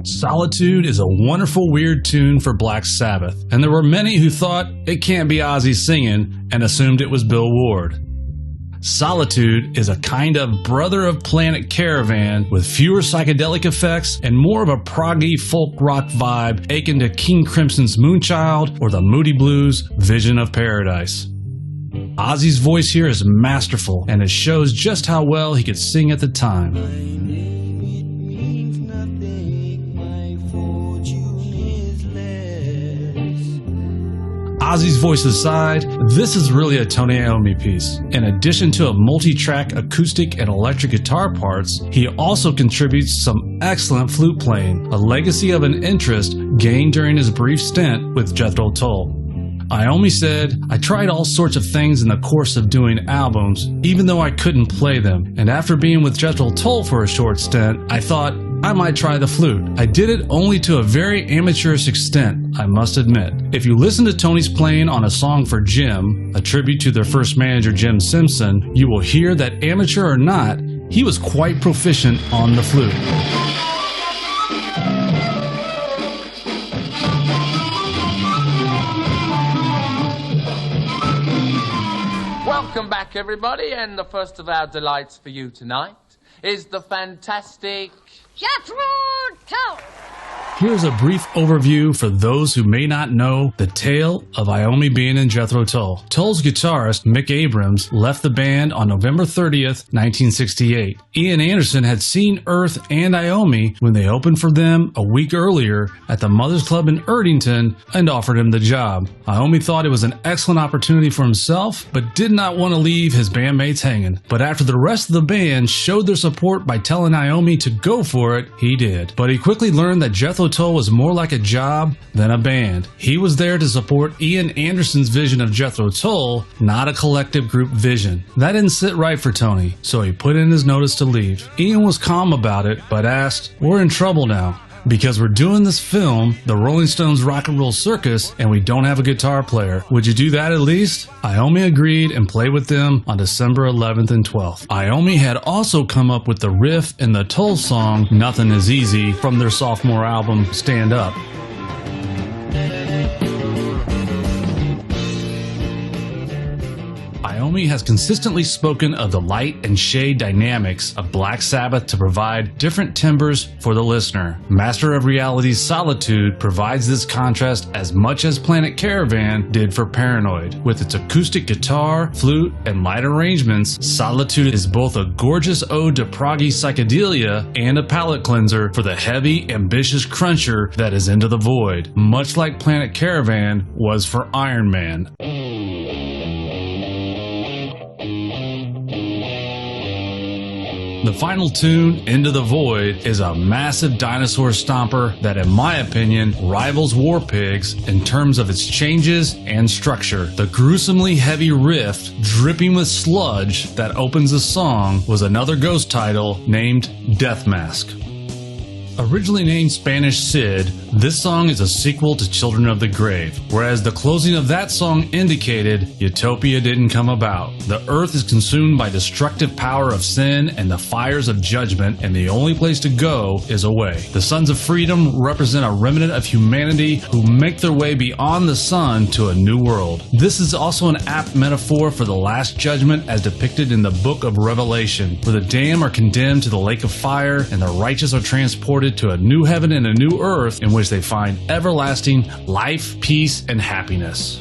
Solitude is a wonderful weird tune for Black Sabbath, and there were many who thought it can't be Ozzy singing and assumed it was Bill Ward. Solitude is a kind of brother of Planet Caravan with fewer psychedelic effects and more of a proggy folk rock vibe akin to King Crimson's Moonchild or the Moody Blues' Vision of Paradise. Ozzy's voice here is masterful, and it shows just how well he could sing at the time. Ozzy's voice aside, this is really a Tony Iommi piece. In addition to a multi-track acoustic and electric guitar parts, he also contributes some excellent flute playing, a legacy of an interest gained during his brief stint with Jethro Tull. Iommi said, "I tried all sorts of things in the course of doing albums, even though I couldn't play them, and after being with Jethro Tull for a short stint, I thought I might try the flute. I did it only to a very amateurish extent, I must admit." If you listen to Tony's playing on A Song for Jim, a tribute to their first manager Jim Simpson, you will hear that amateur or not, he was quite proficient on the flute. Welcome back, everybody, and the first of our delights for you tonight is the fantastic Jethro Tull. Here's a brief overview for those who may not know the tale of Iommi being in Jethro Tull. Tull's guitarist, Mick Abrams, left the band on November 30th, 1968. Ian Anderson had seen Earth and Iommi when they opened for them a week earlier at the Mothers Club in Erdington and offered him the job. Iommi thought it was an excellent opportunity for himself, but did not want to leave his bandmates hanging. But after the rest of the band showed their support by telling Iommi to go for it, he did. But he quickly learned that Jethro Tull was more like a job than a band. He was there to support Ian Anderson's vision of Jethro Tull, not a collective group vision. That didn't sit right for Tony, so he put in his notice to leave. Ian was calm about it, but asked, "We're in trouble now, because we're doing this film, The Rolling Stones Rock and Roll Circus, and we don't have a guitar player. Would you do that at least?" Iommi agreed and played with them on December 11th and 12th. Iommi had also come up with the riff in the Tull song, Nothing Is Easy, from their sophomore album, Stand Up. Iommi has consistently spoken of the light and shade dynamics of Black Sabbath to provide different timbres for the listener. Master of Reality's Solitude provides this contrast as much as Planet Caravan did for Paranoid. With its acoustic guitar, flute, and light arrangements, Solitude is both a gorgeous ode to proggy psychedelia and a palate cleanser for the heavy, ambitious cruncher that is Into the Void, much like Planet Caravan was for Iron Man. The final tune, Into the Void, is a massive dinosaur stomper that, in my opinion, rivals War Pigs in terms of its changes and structure. The gruesomely heavy riff, dripping with sludge, that opens the song was another Ghost title named Death Mask. Originally named Spanish Sid, this song is a sequel to Children of the Grave, whereas the closing of that song indicated Utopia didn't come about. The earth is consumed by destructive power of sin and the fires of judgment, and the only place to go is away. The Sons of Freedom represent a remnant of humanity who make their way beyond the sun to a new world. This is also an apt metaphor for the Last Judgment as depicted in the Book of Revelation, where the damned are condemned to the lake of fire and the righteous are transported to a new heaven and a new earth in which they find everlasting life, peace, and happiness.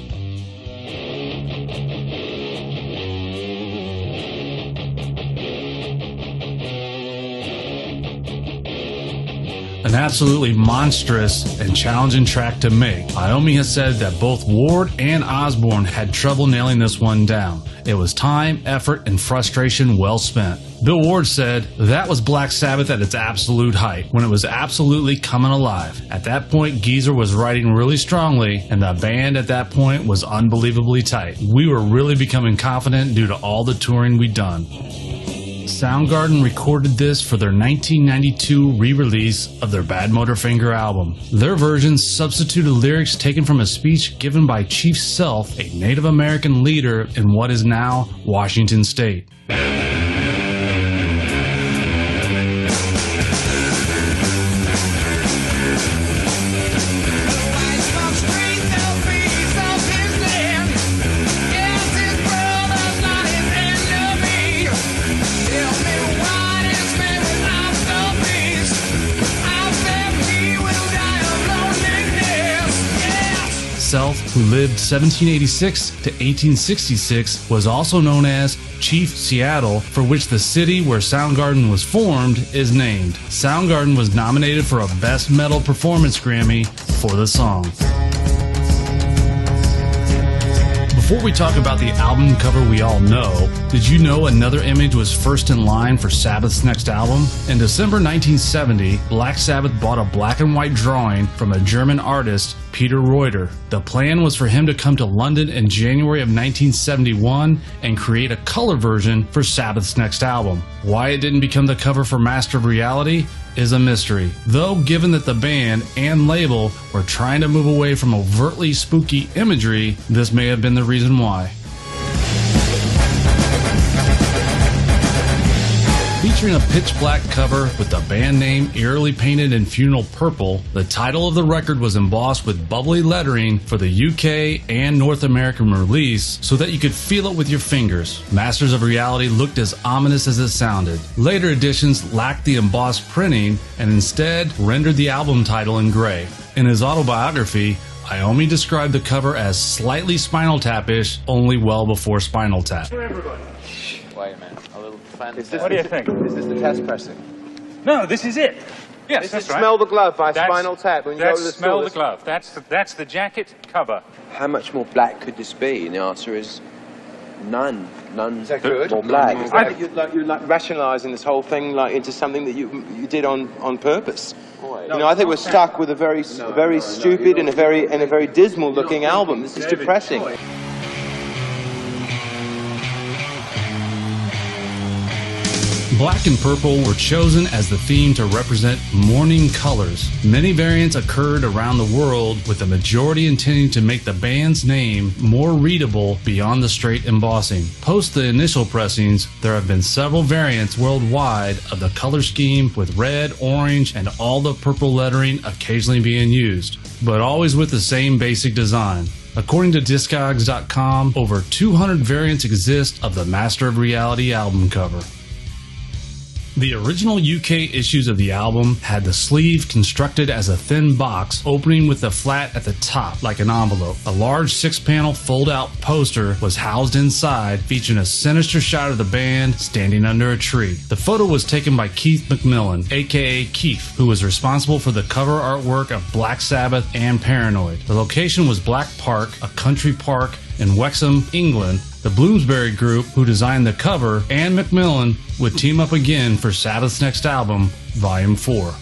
An absolutely monstrous and challenging track to make. Iommi has said that both Ward and Osborne had trouble nailing this one down. It was time, effort, and frustration well spent. Bill Ward said, "That was Black Sabbath at its absolute height, when it was absolutely coming alive. At that point, Geezer was writing really strongly, and the band at that point was unbelievably tight. We were really becoming confident due to all the touring we'd done." Soundgarden recorded this for their 1992 re-release of their Badmotorfinger album. Their version substituted lyrics taken from a speech given by Chief Sealth, a Native American leader in what is now Washington State. himself, who lived 1786 to 1866, was also known as Chief Seattle, for which the city where Soundgarden was formed is named. Soundgarden was nominated for a Best Metal Performance Grammy for the song. Before we talk about the album cover we all know, did you know another image was first in line for Sabbath's next album? In December 1970, Black Sabbath bought a black and white drawing from a German artist, Peter Reuter. The plan was for him to come to London in January of 1971 and create a color version for Sabbath's next album. Why it didn't become the cover for Master of Reality is a mystery, though given that the band and label were trying to move away from overtly spooky imagery, this may have been the reason why. Featuring a pitch black cover with the band name eerily painted in funeral purple, the title of the record was embossed with bubbly lettering for the UK and North American release so that you could feel it with your fingers. Masters of Reality looked as ominous as it sounded. Later editions lacked the embossed printing and instead rendered the album title in gray. In his autobiography, Iommi described the cover as slightly Spinal Tap-ish, only well before Spinal Tap. Wait a minute, a little fantastic. What do you think? Is this the test pressing? No, this is it. Yes, This that's is right. Smell the Glove by That's- Spinal Tap. When you go That's to the Smell store, the Glove. That's the jacket cover. How much more black could this be? And the answer is none. None Is that good? more black. I think you're rationalising this whole thing into something that you did on purpose. I think we're stuck with a very stupid and a very dismal looking album. This is depressing. Black and purple were chosen as the theme to represent mourning colors. Many variants occurred around the world, with the majority intending to make the band's name more readable beyond the straight embossing. Post the initial pressings, there have been several variants worldwide of the color scheme, with red, orange, and all the purple lettering occasionally being used, but always with the same basic design. According to Discogs.com, over 200 variants exist of the Master of Reality album cover. The original UK issues of the album had the sleeve constructed as a thin box, opening with the flat at the top like an envelope. A large 6-panel fold-out poster was housed inside, featuring a sinister shot of the band standing under a tree. The photo was taken by Keith McMillan, aka Keith, who was responsible for the cover artwork of Black Sabbath and Paranoid. The location was Black Park, a country park in Wexham, England. The Bloomsbury Group, who designed the cover, and McMillan would team up again for Sabbath's next album, Volume 4.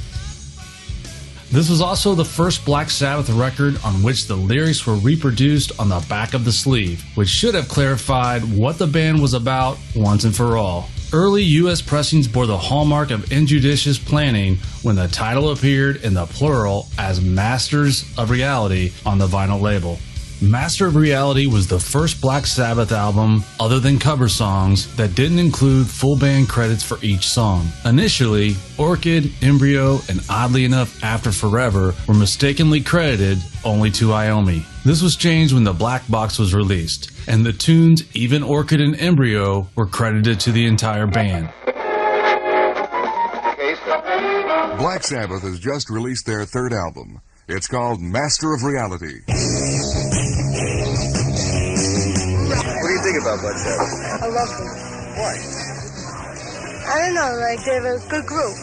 This was also the first Black Sabbath record on which the lyrics were reproduced on the back of the sleeve, which should have clarified what the band was about once and for all. Early U.S. pressings bore the hallmark of injudicious planning when the title appeared in the plural as Masters of Reality on the vinyl label. Master of Reality was the first Black Sabbath album, other than cover songs, that didn't include full band credits for each song. Initially, Orchid, Embryo, and oddly enough After Forever were mistakenly credited only to Iommi. This was changed when the Black Box was released, and the tunes Even Orchid and Embryo were credited to the entire band. Black Sabbath has just released their third album. It's called Master of Reality. What do you think about Black Sabbath? I loved them. Why? I don't know, like, they're a good group.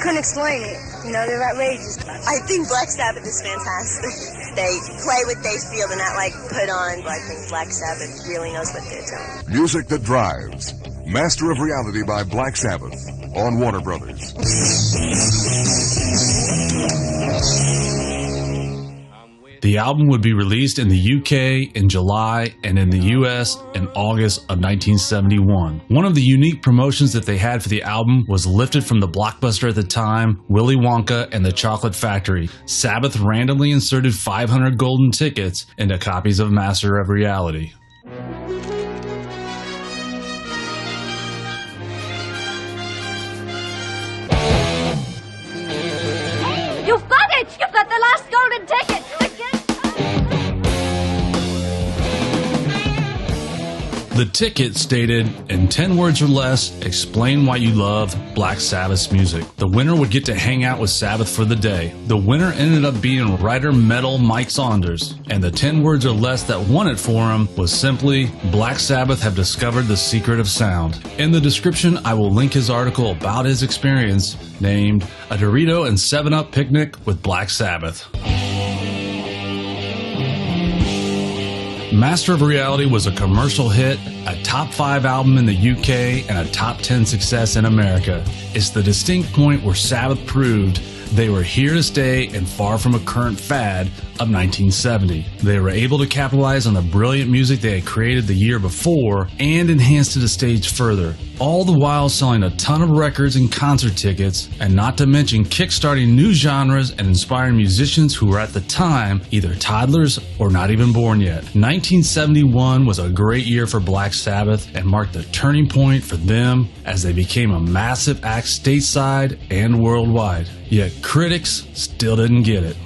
Couldn't explain it. They're outrageous. I think Black Sabbath is fantastic. They play what they feel. They're not, put on, but I think Black Sabbath really knows what they're doing. Music that drives. Master of Reality by Black Sabbath on Warner Brothers. The album would be released in the UK in July and in the US in August of 1971. One of the unique promotions that they had for the album was lifted from the blockbuster at the time, Willy Wonka and the Chocolate Factory. Sabbath randomly inserted 500 golden tickets into copies of Master of Reality. You've got it! You've got the last golden ticket! The ticket stated, in 10 words or less, explain why you love Black Sabbath's music. The winner would get to hang out with Sabbath for the day. The winner ended up being writer metal Mike Saunders, and the 10 words or less that won it for him was simply, Black Sabbath have discovered the secret of sound. In the description, I will link his article about his experience named A Dorito and 7-Up Picnic with Black Sabbath. Master of Reality was a commercial hit, a top 5 album in the UK, and a top 10 success in America. It's the distinct point where Sabbath proved they were here to stay and far from a current fad of 1970. They were able to capitalize on the brilliant music they had created the year before and enhanced it a stage further, all the while selling a ton of records and concert tickets, and not to mention kickstarting new genres and inspiring musicians who were at the time either toddlers or not even born yet. 1971 was a great year for Black Sabbath and marked the turning point for them as they became a massive act stateside and worldwide. Yet critics still didn't get it.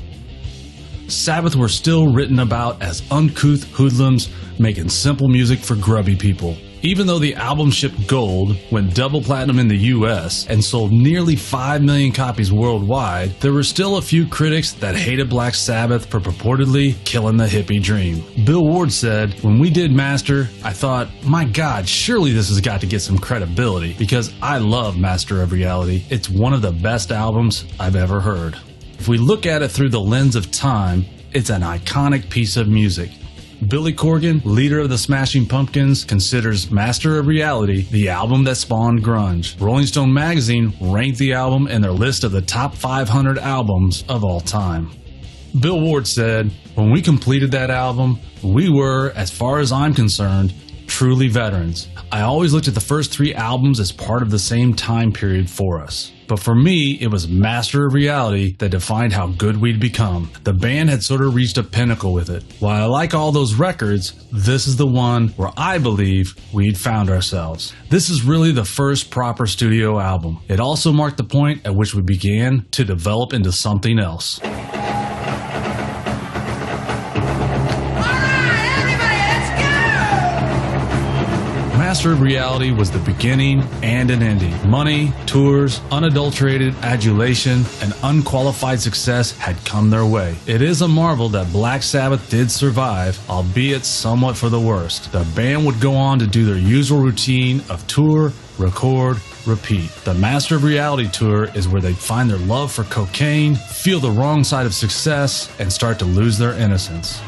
Sabbath were still written about as uncouth hoodlums making simple music for grubby people. Even though the album shipped gold, went double platinum in the US, and sold nearly 5 million copies worldwide, there were still a few critics that hated Black Sabbath for purportedly killing the hippie dream. Bill Ward said, "When we did Master, I thought, my God, surely this has got to get some credibility, because I love Master of Reality. It's one of the best albums I've ever heard." If we look at it through the lens of time, it's an iconic piece of music. Billy Corgan, leader of the Smashing Pumpkins, considers Master of Reality the album that spawned grunge. Rolling Stone magazine ranked the album in their list of the top 500 albums of all time. Bill Ward said, "When we completed that album, we were, as far as I'm concerned, truly veterans. I always looked at the first 3 albums as part of the same time period for us. But for me, it was Master of Reality that defined how good we'd become. The band had sort of reached a pinnacle with it. While I like all those records, this is the one where I believe we'd found ourselves. This is really the first proper studio album. It also marked the point at which we began to develop into something else." Master of Reality was the beginning and an ending. Money, tours, unadulterated adulation, and unqualified success had come their way. It is a marvel that Black Sabbath did survive, albeit somewhat for the worst. The band would go on to do their usual routine of tour, record, repeat. The Master of Reality tour is where they find their love for cocaine, feel the wrong side of success, and start to lose their innocence.